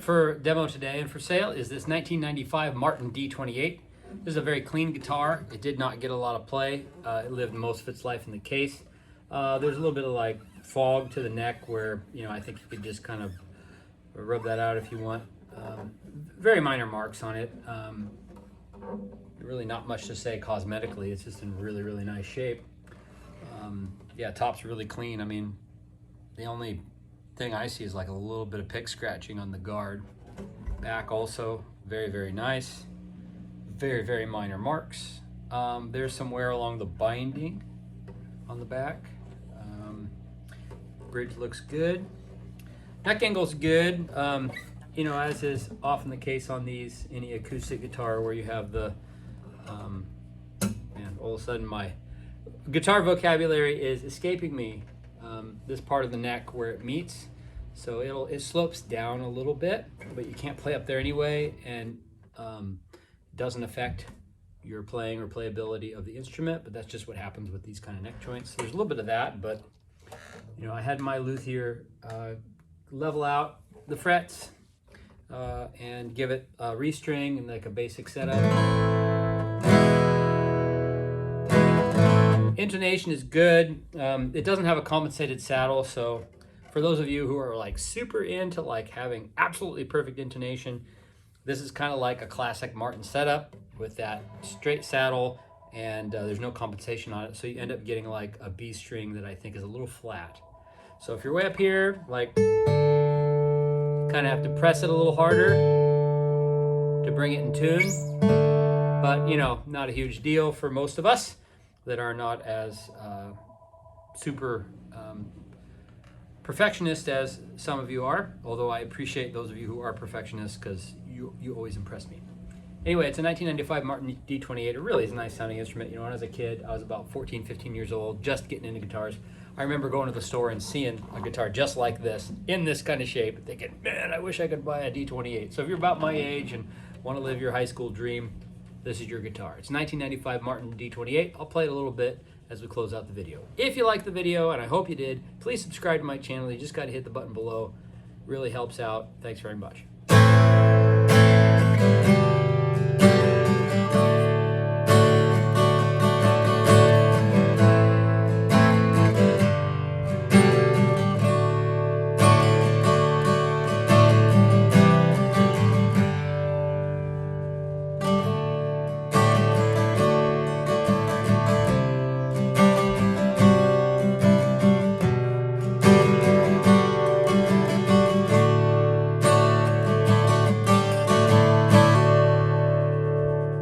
up for demo today and for sale is this 1995 Martin D-28. This is a very clean guitar. It did not get a lot of play. It lived most of its life in the case. There's a little bit of like fog to the neck where, you know, I think you could just kind of rub that out if you want. Very minor marks on it. Really not much to say cosmetically. It's just in really, really nice shape. Yeah, top's really clean. I mean, the only thing I see is like a little bit of pick scratching on the guard. Back also very, very nice. Very, very minor marks. There's some wear along the binding on the back. Bridge looks good. Neck angle's good. You know, as is often the case on these, any acoustic guitar where you have the, man, all of a sudden my guitar vocabulary is escaping me. This part of the neck where it meets, so it slopes down a little bit, but you can't play up there anyway, and doesn't affect your playing or playability of the instrument, but that's just what happens with these kind of neck joints. There's a little bit of that, but you know, I had my luthier level out the frets and give it a restring and like a basic setup. Intonation is good. It doesn't have a compensated saddle, so for those of you who are like super into like having absolutely perfect intonation, this is kind of like a classic Martin setup with that straight saddle, and there's no compensation on it, so you end up getting like a B string that I think is a little flat. So if you're way up here, like, kind of have to press it a little harder to bring it in tune, but you know, not a huge deal for most of us that are not as super perfectionist as some of you are, although I appreciate those of you who are perfectionists because you always impress me. Anyway, it's a 1995 Martin D-28. It really is a nice sounding instrument. You know, when I was a kid, I was about 14, 15 years old, just getting into guitars. I remember going to the store and seeing a guitar just like this, in this kind of shape, thinking, man, I wish I could buy a D-28. So if you're about my age and want to live your high school dream, this is your guitar. It's 1995 Martin D-28. I'll play it a little bit as we close out the video. If you liked the video, and I hope you did, please subscribe to my channel. You just got to hit the button below. Really helps out. Thanks very much.